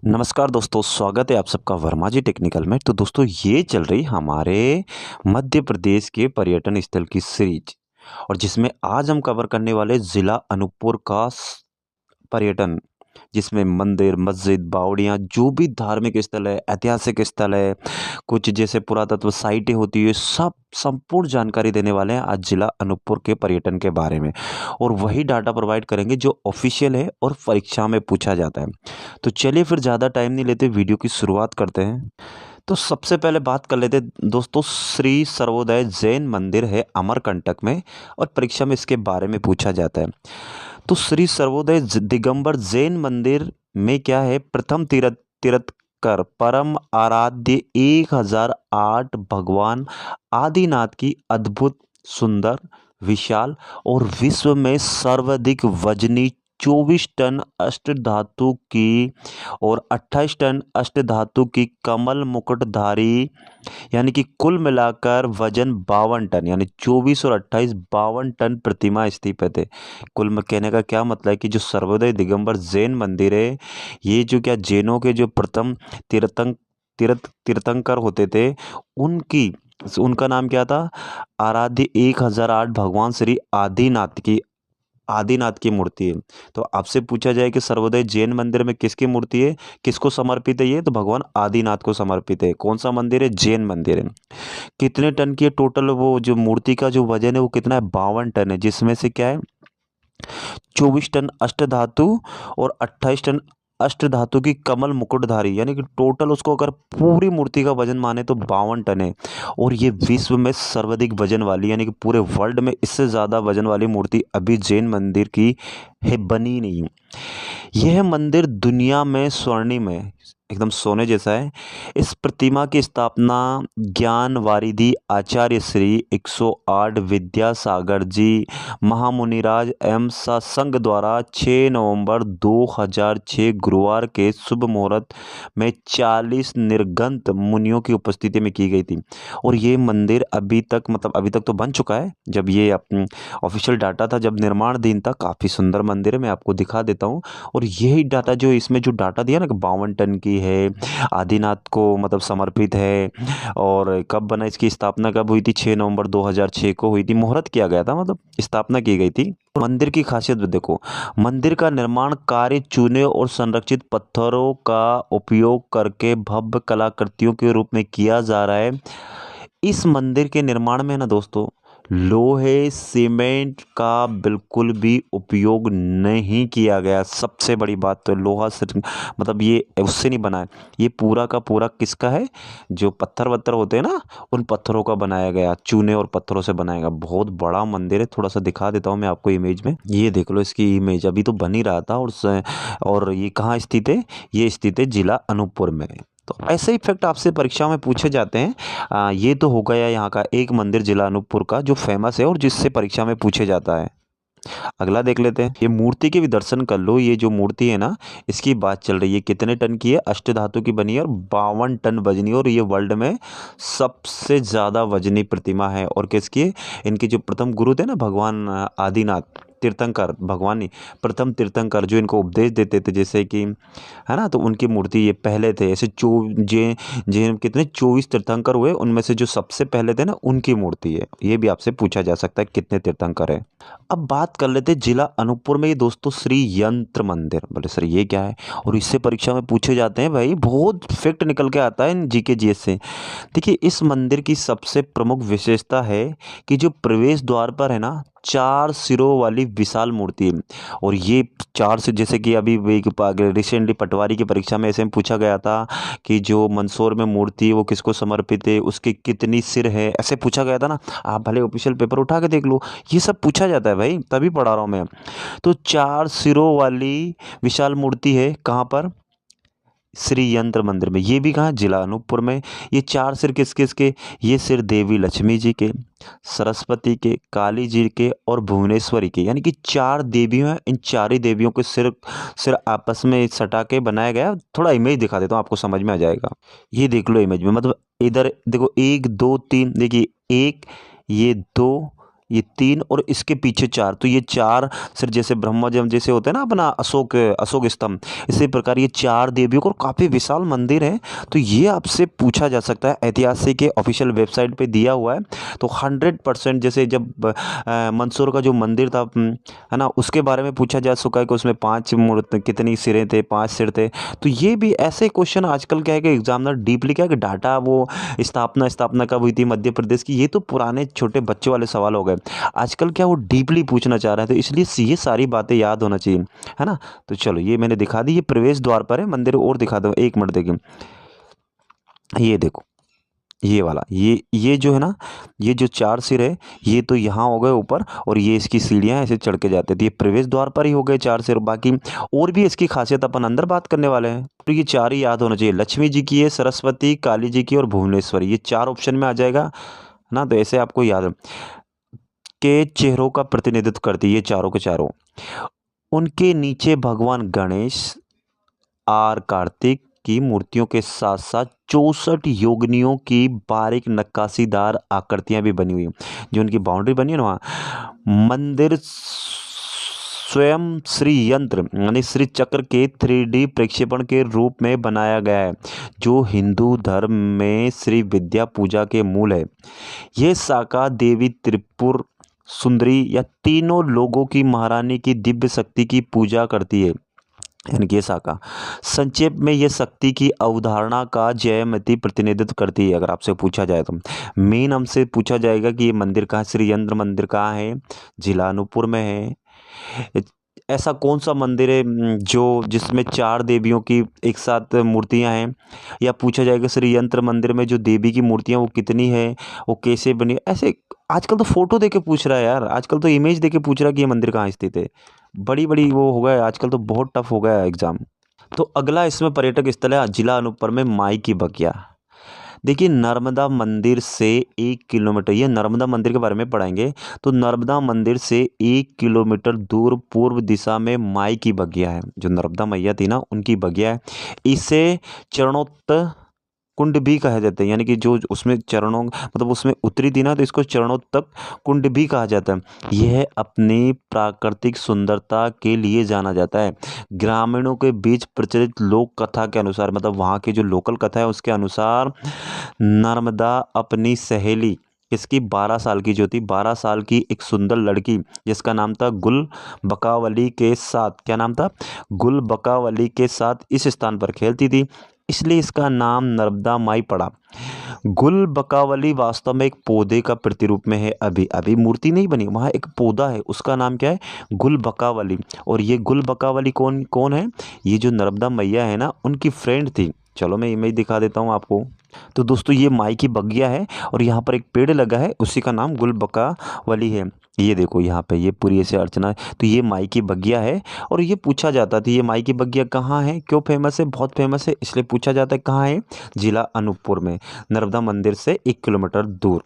नमस्कार दोस्तों, स्वागत है आप सबका वर्मा जी टेक्निकल में। तो दोस्तों ये चल रही हमारे मध्य प्रदेश के पर्यटन स्थल की सीरीज और जिसमें आज हम कवर करने वाले ज़िला अनूपपुर का पर्यटन, जिसमें मंदिर, मस्जिद, बावड़ियाँ, जो भी धार्मिक स्थल है, ऐतिहासिक स्थल है, कुछ जैसे पुरातत्व साइटें होती है, सब संपूर्ण जानकारी देने वाले हैं आज जिला अनूपपुर के पर्यटन के बारे में। और वही डाटा प्रोवाइड करेंगे जो ऑफिशियल है और परीक्षा में पूछा जाता है। तो चलिए फिर ज़्यादा टाइम नहीं लेते, वीडियो की शुरुआत करते हैं। तो सबसे पहले बात कर लेते हैं दोस्तों, श्री सर्वोदय जैन मंदिर है अमरकंटक में और परीक्षा में इसके बारे में पूछा जाता है। तो श्री सर्वोदय दिगंबर जैन मंदिर में क्या है, प्रथम तीर्थंकर परम आराध्य 1008 भगवान आदिनाथ की अद्भुत, सुंदर, विशाल और विश्व में सर्वाधिक वजनी 24 टन अष्टधातु की और 28 टन अष्टधातु की कमल मुकुटधारी, यानी कि कुल मिलाकर वजन 52 टन, यानी 24 और 28 52 टन प्रतिमा स्थापित है। कुल में कहने का क्या मतलब है कि जो सर्वोदय दिगंबर जैन मंदिर है, ये जो क्या जैनों के जो प्रथम तीर्थंकर होते थे, उनकी उनका नाम क्या था, आराध्य 1008 भगवान श्री आदिनाथ की मूर्ति है। तो आपसे पूछा जाए कि सर्वोदय जैन मंदिर में किसकी मूर्ति है, किसको समर्पित है ये, तो भगवान आदिनाथ को समर्पित है। कौन सा मंदिर है, जैन मंदिर है। कितने टन की है टोटल, वो जो मूर्ति का जो वजन है वो कितना है, 52 टन है, जिसमें से क्या है 24 टन अष्टधातु और 28 टन अष्टधातु की कमल मुकुटधारी, यानी कि टोटल उसको अगर पूरी मूर्ति का वजन माने तो 52 टन है। और ये विश्व में सर्वाधिक वजन वाली, यानी कि पूरे वर्ल्ड में इससे ज़्यादा वजन वाली मूर्ति अभी जैन मंदिर की है, बनी नहीं। यह मंदिर दुनिया में स्वर्णिम है, एकदम सोने जैसा है। इस प्रतिमा की स्थापना ज्ञान वारिधि आचार्य श्री 108 विद्यासागर जी महामुनिराज एवं सत्संग द्वारा 6 नवंबर 2006 गुरुवार के शुभ मुहूर्त में 40 निर्गंत मुनियों की उपस्थिति में की गई थी। और ये मंदिर अभी तक तो बन चुका है, जब ये ऑफिशियल डाटा था, जब निर्माणाधीन था। काफ़ी सुंदर मंदिर है, मैं आपको दिखा देता हूँ। और यही डाटा जो इसमें जो डाटा दिया ना कि 52 टन की है, आदिनाथ को समर्पित है, और कब बना, इसकी स्थापना कब हुई थी, 6 नवंबर 2006 को हुई थी, मुहूर्त किया गया था, स्थापना की गई थी। मंदिर की खासियत भी देखो, मंदिर का निर्माण कार्य चूने और संरक्षित पत्थरों का उपयोग करके भव्य कलाकृतियों के रूप में किया जा रहा है। इस मंदिर के निर्माण में ना दोस्तों, लोहे सीमेंट का बिल्कुल भी उपयोग नहीं किया गया। सबसे बड़ी बात तो लोहा सिर्फ ये उससे नहीं बना है, ये पूरा का पूरा किसका है, जो पत्थर वत्थर होते हैं ना, उन पत्थरों का बनाया गया, चूने और पत्थरों से बनाया गया। बहुत बड़ा मंदिर है, थोड़ा सा दिखा देता हूँ मैं आपको इमेज में। ये देख लो इसकी इमेज, अभी तो बन ही रहा था। और ये कहाँ स्थित है, ये स्थित है जिला अनूपपुर में। तो ऐसे ही फैक्ट आपसे परीक्षा में पूछे जाते हैं। ये तो हो गया यहाँ का एक मंदिर जिला अनूपपुर का जो फेमस है और जिससे परीक्षा में पूछे जाता है। अगला देख लेते हैं, ये मूर्ति के भी दर्शन कर लो। ये जो मूर्ति है ना, इसकी बात चल रही है, कितने टन की है, अष्टधातु की बनी है और 52 टन वजनी है। और ये वर्ल्ड में सबसे ज़्यादा वजनी प्रतिमा है। और किसकी है, इनके जो प्रथम गुरु थे ना, भगवान आदिनाथ तीर्थंकर, भगवान नहीं, प्रथम तीर्थंकर जो इनको उपदेश देते थे, जैसे कि है ना, तो उनकी मूर्ति ये पहले थे। ऐसे जे जे कितने 24 तीर्थंकर हुए, उनमें से जो सबसे पहले थे ना, उनकी मूर्ति है। ये भी आपसे पूछा जा सकता है कितने तीर्थंकर है। अब बात कर लेते हैं जिला अनूपपुर में ये दोस्तों श्री यंत्र मंदिर। बोले सर ये क्या है, और इससे परीक्षा में पूछे जाते हैं भाई, बहुत फैक्ट निकल के आता है जीके जीएस से। देखिए, इस मंदिर की सबसे प्रमुख विशेषता है कि जो प्रवेश द्वार पर है ना, 4 सिरों वाली विशाल मूर्ति है। और ये 4 सिर, जैसे कि अभी रिसेंटली पटवारी की परीक्षा में ऐसे में पूछा गया था कि जो मंदसौर में मूर्ति है वो किसको समर्पित है, उसके कितनी सिर है, ऐसे पूछा गया था ना। आप भले ऑफिशियल पेपर उठा के देख लो, ये सब पूछा जाता है भाई, तभी पढ़ा रहा हूँ मैं। तो 4 सिरों वाली विशाल मूर्ति है, कहाँ पर, श्री यंत्र मंदिर में। ये भी कहाँ, जिला अनूपपुर में। ये 4 सिर किस किस के, ये सिर देवी लक्ष्मी जी के, सरस्वती के, काली जी के और भुवनेश्वरी के, यानी कि 4 देवियों हैं। इन 4 ही देवियों के सिर सिर आपस में सटा के बनाया गया। थोड़ा इमेज दिखा देता हूँ, आपको समझ में आ जाएगा। ये देख लो इमेज में, इधर देखो 1 2 3, देखिए 1, ये 2, ये 3 और इसके पीछे 4, तो ये 4 सिर जैसे ब्रह्मा जी जैसे होते हैं ना अपना अशोक अशोक स्तंभ, इसी प्रकार ये 4 देवियों का और काफ़ी विशाल मंदिर है। तो ये आपसे पूछा जा सकता है, ऐतिहासिक के ऑफिशियल वेबसाइट पे दिया हुआ है। तो 100% जैसे जब मंदसौर का जो मंदिर था है ना, उसके बारे में पूछा जा चुका है कि उसमें 5 मूर्त कितनी सिरें थे, 5 सिर थे। तो ये भी ऐसे क्वेश्चन आजकल क्या है कि एग्जामिनर डीपली क्या है कि डाटा वो स्थापना स्थापना कब हुई थी मध्य प्रदेश की, ये तो पुराने छोटे बच्चों वाले सवाल हो गए। आजकल क्या वो डीपली पूछना चाह रहे हैं, तो इसलिए ये सारी बातें याद होना चाहिए, है ना। तो चलो ये मैंने दिखा दी, ये प्रवेश द्वार पर है मंदिर, और दिखा दो 1 मिनट देखिए। ये देखो, ये वाला, ये जो है ना, ये जो 4 सिर है, ये तो यहाँ हो गए ऊपर, और ये इसकी सीढ़ियाँ ऐसे चढ़ के जाते थे। ये प्रवेश द्वार पर ही हो गए 4 सिर। बाकी और भी इसकी खासियत अपन अंदर बात करने वाले हैं। तो ये 4 ही याद होना चाहिए। लक्ष्मी जी की है, सरस्वती, काली जी की और भुवनेश्वरी, ये 4 ऑप्शन में आ जाएगा ना। तो ऐसे आपको याद के चेहरों का प्रतिनिधित्व करती है ये चारों के चारों। उनके नीचे भगवान गणेश, आर कार्तिक की मूर्तियों के साथ साथ 64 योगिनियों की बारीक नक्काशीदार आकृतियां भी बनी हुई हैं। जो उनकी बाउंड्री बनी है ना, वहाँ मंदिर स्वयं श्री यंत्र यानी श्री चक्र के 3D प्रक्षेपण के रूप में बनाया गया है, जो हिंदू धर्म में श्री विद्या पूजा के मूल है। यह शाखा देवी त्रिपुर सुंदरी या तीनों लोगों की महारानी की दिव्य शक्ति की पूजा करती है। यानी कि ये शाखा संक्षेप में ये शक्ति की अवधारणा का जयमती प्रतिनिधित्व करती है। अगर आपसे पूछा जाए तो मेन हमसे पूछा जाएगा कि ये मंदिर कहाँ, श्री यंत्र मंदिर कहाँ है, जिला अनूपपुर में है। ऐसा कौन सा मंदिर है जो जिसमें 4 देवियों की एक साथ मूर्तियां हैं, या पूछा जाएगा श्री यंत्र मंदिर में जो देवी की मूर्तियां वो कितनी है, वो कैसे बनी। ऐसे आजकल तो फोटो देके पूछ रहा है यार, आजकल तो इमेज देके पूछ रहा है कि ये मंदिर कहाँ स्थित है। बड़ी बड़ी वो हो गया है आजकल, तो बहुत टफ हो गया है एग्जाम। तो अगला इसमें पर्यटक स्थल है जिला अनूपपुर में माई की बगिया। देखिए नर्मदा मंदिर से 1 किलोमीटर, ये नर्मदा मंदिर के बारे में पढ़ाएंगे। तो नर्मदा मंदिर से 1 किलोमीटर दूर पूर्व दिशा में माई की बगिया है। जो नर्मदा मैया थी ना, उनकी बगिया है। इसे चरणोत्त कुंड भी कहा जाता है, यानी कि जो उसमें चरणों मतलब उसमें उतरी थी ना, तो इसको चरणोत्तक कुंड भी कहा जाता है। यह अपनी प्राकृतिक सुंदरता के लिए जाना जाता है। ग्रामीणों के बीच प्रचलित लोक कथा के अनुसार, मतलब वहाँ की जो लोकल कथा है उसके अनुसार, नर्मदा अपनी सहेली इसकी 12 साल की जो थी, 12 साल की एक सुंदर लड़की जिसका नाम था गुल बकावली के साथ, क्या नाम था, गुल बकावली के साथ इस स्थान पर खेलती थी, इसलिए इसका नाम नर्मदा माई पड़ा। गुल बकावली वास्तव में एक पौधे का प्रतिरूप में है। अभी अभी मूर्ति नहीं बनी, वहाँ एक पौधा है, उसका नाम क्या है, गुल बकावली। और ये गुल बकावली कौन कौन है, ये जो नर्मदा मैया है ना, उनकी फ्रेंड थी। चलो मैं इमेज दिखा देता हूँ आपको। तो दोस्तों ये माई की बगिया है, और यहाँ पर एक पेड़ लगा है, उसी का नाम गुल बकावली है। ये देखो यहाँ पे ये पूरी ऐसे अर्चना है। तो ये माई की बगिया है, और ये पूछा जाता था ये माई की बगिया कहाँ है, क्यों फेमस है, बहुत फेमस है, इसलिए पूछा जाता है कहाँ है, जिला अनूपपुर में, नर्मदा मंदिर से 1 किलोमीटर दूर।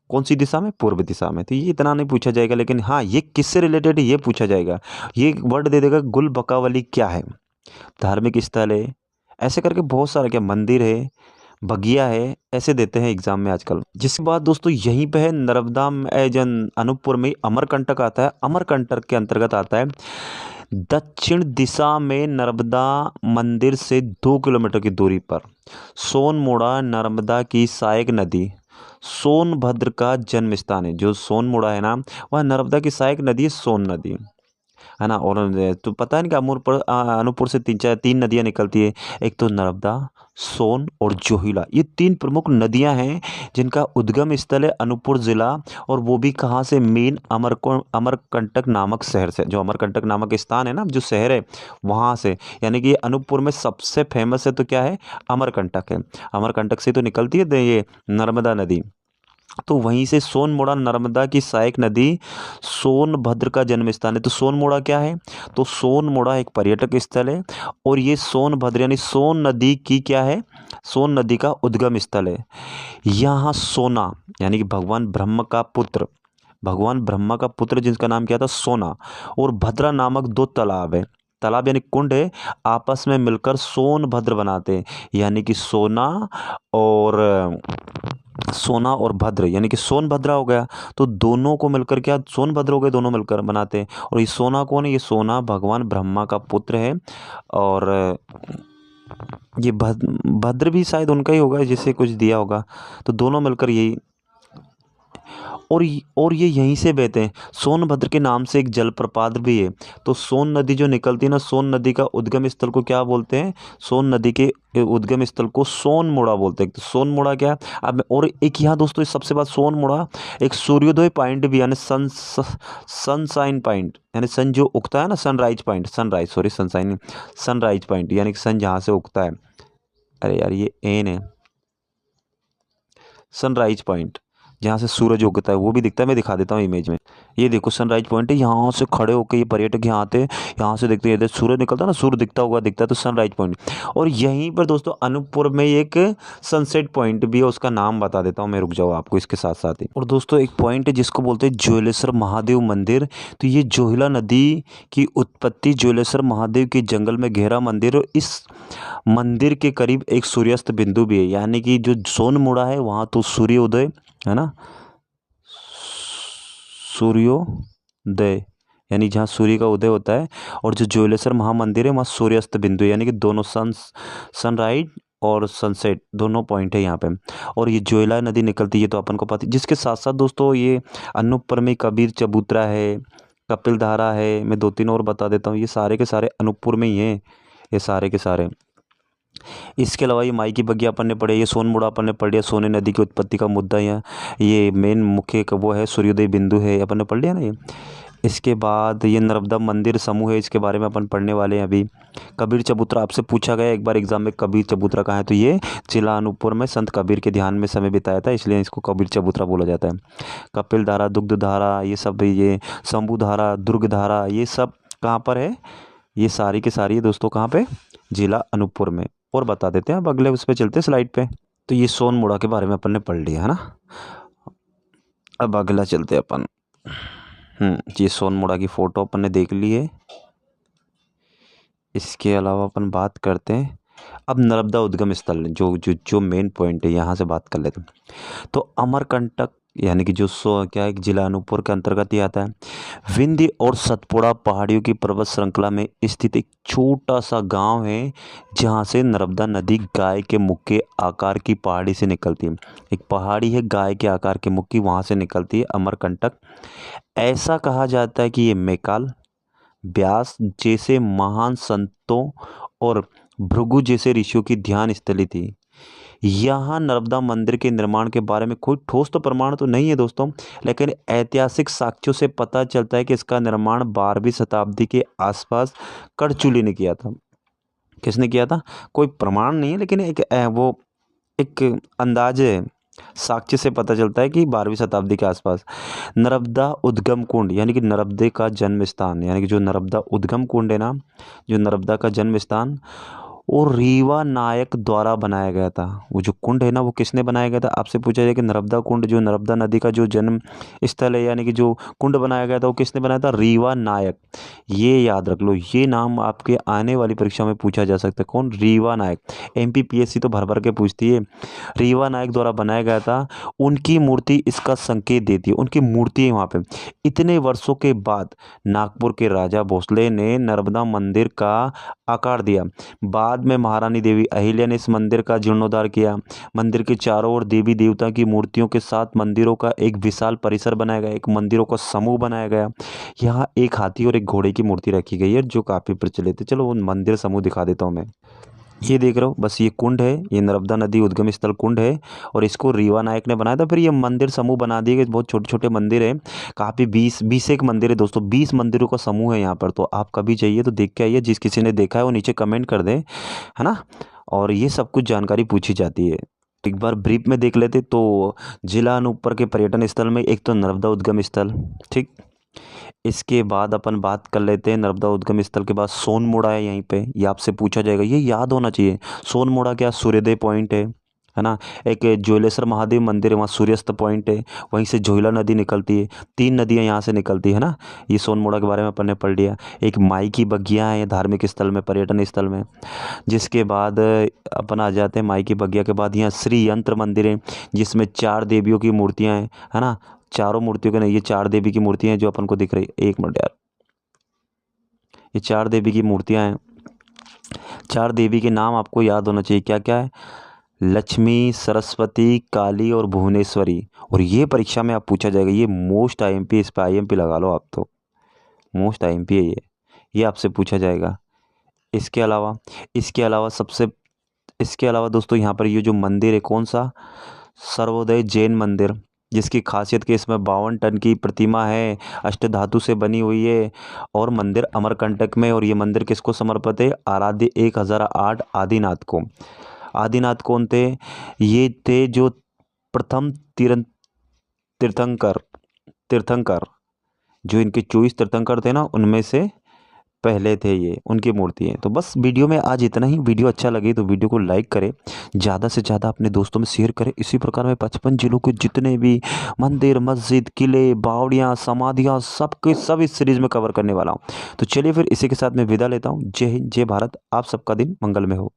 कौन सी दिशा में, पूर्व दिशा में। तो ये इतना नहीं पूछा जाएगा, लेकिन हाँ ये किससे रिलेटेड है ये पूछा जाएगा। ये वर्ड दे देगा गुल बकावली क्या है, धार्मिक स्थल है, ऐसे करके बहुत सारा, क्या मंदिर है, बगिया है, ऐसे देते हैं एग्जाम में आजकल। जिसके बाद दोस्तों यहीं पे है नर्मदा जन अनूपपुर में अमरकंटक आता है। अमरकंटक के अंतर्गत आता है दक्षिण दिशा में नर्मदा मंदिर से 2 किलोमीटर की दूरी पर सोनमुड़ा नर्मदा की सहायक नदी सोनभद्र का जन्म स्थान है। जो सोनमुड़ा है ना, वह नर्मदा की सहायक नदी है, सोन नदी, है ना। और तो पता है ना कि अनूपपुर से 3 नदियाँ निकलती है, एक तो नर्मदा, सोन और जोहिला, ये 3 प्रमुख नदियां हैं जिनका उद्गम स्थल है अनूपपुर जिला। और वो भी कहाँ से, मेन अमरकंटक नामक शहर से। जो अमरकंटक नामक स्थान है ना, जो शहर है वहाँ से, यानी कि अनूपपुर में सबसे फेमस है तो क्या है, अमरकंटक है। अमरकंटक से तो निकलती है ये नर्मदा नदी। तो वहीं से सोनमुड़ा नर्मदा की सहायक नदी सोनभद्र का जन्म स्थान है। तो सोनमुड़ा क्या है, तो सोनमुड़ा एक पर्यटक स्थल है, और ये सोनभद्र यानी सोन नदी की क्या है, सोन नदी का उद्गम स्थल है। यहाँ सोना यानी कि भगवान ब्रह्मा का पुत्र जिसका नाम क्या था, सोना, और भद्रा नामक 2 तालाब है। तालाब यानी कुंड है, आपस में मिलकर सोनभद्र बनाते हैं। यानी कि सोना और भद्र यानी कि सोनभद्रा हो गया, तो दोनों को मिलकर क्या सोनभद्र हो गए, दोनों मिलकर बनाते हैं। और ये सोना कौन है? ये सोना भगवान ब्रह्मा का पुत्र है। और ये भद्र भी शायद उनका ही होगा जिसे कुछ दिया होगा। तो दोनों मिलकर यही, और ये यहीं से बहते हैं। सोनभद्र के नाम से एक जलप्रपात भी है। तो सोन नदी जो निकलती है ना, सोन नदी का उद्गम स्थल को क्या बोलते हैं? सोन नदी के उद्गम स्थल को सोनमुड़ा बोलते हैं। तो सोनमुड़ा क्या है? अब और एक यहाँ दोस्तों इस सबसे बात, सोनमुड़ा एक सूर्योदय पॉइंट भी, यानी सनसाइन पॉइंट, यानी सन जो उगता है ना, sunrise point, sunrise sorry sunshine, sunrise point यानी कि सन जहाँ से उगता है। अरे यार ये एन है, सनराइज पॉइंट जहाँ से सूरज उगता है वो भी दिखता है। मैं दिखा देता हूँ इमेज में। ये देखो सनराइज पॉइंट है, यहाँ से खड़े होकर ये पर्यटक यहाँ आते हैं, यहाँ से देखते हैं इधर सूरज निकलता है ना, सूर्य दिखता है तो सनराइज पॉइंट। और यहीं पर दोस्तों अनूपपुर में एक सनसेट पॉइंट भी है, उसका नाम बता देता हूँ मैं, रुक जाओ आपको इसके साथ साथ ही। और दोस्तों एक पॉइंट है जिसको बोलते हैं ज्वेलेश्वर महादेव मंदिर। तो ये जोहिला नदी की उत्पत्ति ज्वेलेश्वर महादेव के जंगल में गहरा मंदिर, और इस मंदिर के करीब एक सूर्यास्त बिंदु भी है। यानी कि जो सोनमुड़ा है वहाँ तो सूर्योदय है ना, सूर्योदय यानी जहाँ सूर्य का उदय होता है। और जो ज्वेलेश्वर महामंदिर है वहाँ सूर्यास्त बिंदु है, यानी कि दोनों सनराइज और सनसेट दोनों पॉइंट है यहाँ पे। और ये जोयला नदी निकलती है तो अपन को पता है। जिसके साथ साथ दोस्तों ये अनूपपुर में कबीर चबूतरा है, कपिल धारा है, मैं दो तीन और बता देता हूँ। ये सारे के सारे अनूपपुर में ही हैं, ये सारे के सारे। इसके अलावा ये माई की बगिया अपन ने पढ़े, ये सोनमुड़ा अपन ने पढ़ लिया, सोने नदी की उत्पत्ति का मुद्दा यहाँ, ये मेन मुख्य वो है, सूर्योदय बिंदु है, अपन ने पढ़ लिया ना ये। इसके बाद ये नर्मदा मंदिर समूह है, इसके बारे में अपन पढ़ने वाले हैं अभी। कबीर चबूतरा आपसे पूछा गया एक बार एग्जाम में, कबीर चबूतरा कहाँ है? तो ये जिला अनूपपुर में संत कबीर के ध्यान में समय बिताया था, इसलिए इसको कबीर चबूतरा बोला जाता है। कपिल धारा, दुग्ध धारा, ये सब, ये शंभू धारा, दुर्ग धारा, ये सब कहाँ पर है? ये सारी की सारी दोस्तों कहाँ पे? जिला अनूपपुर में। और बता देते हैं अब अगले उस पर चलते स्लाइड पे। तो ये सोनमुड़ा के बारे में अपन ने पढ़ लिया है ना। अब अगला चलते हैं अपन। ये सोनमुड़ा की फ़ोटो अपन ने देख ली है। इसके अलावा अपन बात करते हैं अब नर्मदा उद्गम स्थल, जो जो जो मेन पॉइंट है, यहाँ से बात कर लेते हैं। तो अमरकंटक यानी कि जो क्या है, जिला अनूपपुर के अंतर्गत ही आता है। विंध्य और सतपुड़ा पहाड़ियों की पर्वत श्रृंखला में स्थित एक छोटा सा गांव है, जहां से नर्मदा नदी गाय के मुख के आकार की पहाड़ी से निकलती है। एक पहाड़ी है गाय के आकार के मुख की, वहां से निकलती है अमरकंटक। ऐसा कहा जाता है कि ये मैकाल, व्यास जैसे महान संतों और भृगु जैसे ऋषियों की ध्यान स्थली थी। यहाँ नर्मदा मंदिर के निर्माण के बारे में कोई ठोस तो प्रमाण तो नहीं है दोस्तों, लेकिन ऐतिहासिक साक्ष्यों से पता चलता है कि इसका निर्माण 12वीं शताब्दी के आसपास करचूली ने किया था। किसने किया था? कोई प्रमाण नहीं है, लेकिन एक अंदाज है, साक्ष्य से पता चलता है कि 12वीं शताब्दी के आसपास। नर्मदा उद्गम कुंड यानी कि नर्मदे का जन्म स्थान, यानी कि जो नर्मदा उद्गम कुंड है ना, जो नर्मदा का जन्म स्थान, वो रीवा नायक द्वारा बनाया गया था। वो जो कुंड है ना, वो किसने बनाया गया था? आपसे पूछा जाए कि नर्मदा कुंड, जो नर्मदा नदी का जो जन्म स्थल है, यानी कि जो कुंड बनाया गया था, वो किसने बनाया था? रीवा नायक। ये याद रख लो, ये नाम आपके आने वाली परीक्षा में पूछा जा सकता है। कौन? रीवा नायक। एमपीपीएससी तो भर भर के पूछती है। रीवा नायक द्वारा बनाया गया था। उनकी मूर्ति इसका संकेत देती है, उनकी मूर्ति है वहाँ पे। इतने वर्षों के बाद नागपुर के राजा भोसले ने नर्मदा मंदिर का आकार दिया। बाद में महारानी देवी अहिल्या ने इस मंदिर का जीर्णोद्धार किया। मंदिर के चारों ओर देवी देवता की मूर्तियों के साथ मंदिरों का एक विशाल परिसर बनाया गया, एक मंदिरों का समूह बनाया गया। यहाँ एक हाथी और एक घोड़े की मूर्ति रखी गई है, जो काफ़ी प्रचलित है। चलो वो मंदिर समूह दिखा देता हूँ मैं। ये देख रहे हो, बस ये कुंड है, ये नर्मदा नदी उद्गम स्थल कुंड है, और इसको रीवा नायक ने बनाया था। फिर ये मंदिर समूह बना दिए गए, बहुत छोटे छोटे मंदिर है, काफ़ी 20 एक मंदिर है दोस्तों, 20 मंदिरों का समूह है यहाँ पर। तो आप कभी जाइए तो देख के आइए, जिस किसी ने देखा है वो नीचे कमेंट कर दे, है ना। और ये सब कुछ जानकारी पूछी जाती है, एक बार ब्रीफ में देख लेते। तो जिला अनूपपुर के पर्यटन स्थल में एक तो नर्मदा उद्गम स्थल, ठीक। इसके बाद अपन बात कर लेते हैं नर्मदा उद्गम स्थल के बाद सोनमुड़ा है यहीं पे, ये आपसे पूछा जाएगा, ये याद होना चाहिए। सोनमुड़ा क्या? सूर्योदय पॉइंट है, है ना। एक जोलेश्वर महादेव मंदिर है, वहाँ सूर्यास्त पॉइंट है, वहीं से जोहिला नदी निकलती है, 3 नदियाँ यहाँ से निकलती है ना। ये सोनमुड़ा के बारे में अपन ने पढ़ लिया। एक माई की बगिया है धार्मिक स्थल में, पर्यटन स्थल में। जिसके बाद अपन आ जाते हैं माई की बगिया के बाद यहाँ श्री यंत्र मंदिर है, जिसमें 4 देवियों की मूर्तियाँ हैं, है ना। चारों मूर्तियों के नहीं, ये 4 देवी की मूर्तियाँ हैं जो अपन को दिख रही है। एक मिनट यार, ये 4 देवी की मूर्तियाँ हैं। 4 देवी के नाम आपको याद होना चाहिए, क्या क्या है? लक्ष्मी, सरस्वती, काली और भुवनेश्वरी। और ये परीक्षा में आप पूछा जाएगा, ये मोस्ट आईएमपी, इस पे आईएमपी लगा लो आप तो, मोस्ट आईएमपी है ये आपसे पूछा जाएगा। इसके अलावा इसके अलावा सबसे इसके अलावा दोस्तों यहाँ पर ये जो मंदिर है, कौन सा? सर्वोदय जैन मंदिर, जिसकी खासियत कि इसमें 52 टन की प्रतिमा है, अष्टधातु से बनी हुई है, और मंदिर अमरकंटक में। और ये मंदिर किसको समर्पित है? आराध्य 1008 आदिनाथ को। आदिनाथ कौन थे? ये थे जो प्रथम तीर्थंकर तीर्थंकर जो इनके 24 तीर्थंकर थे ना, उनमें से पहले थे ये, उनकी मूर्ति है। तो बस वीडियो में आज इतना ही। वीडियो अच्छा लगे तो वीडियो को लाइक करें, ज़्यादा से ज़्यादा अपने दोस्तों में शेयर करें। इसी प्रकार में 55 जिलों के जितने भी मंदिर, मस्जिद, किले, बावड़ियाँ, समाधियाँ, सब के सब इस सीरीज़ में कवर करने वाला हूँ। तो चलिए फिर इसी के साथ मैं विदा लेता हूँ। जय हिंद, जय भारत। आप सबका दिन मंगल में हो।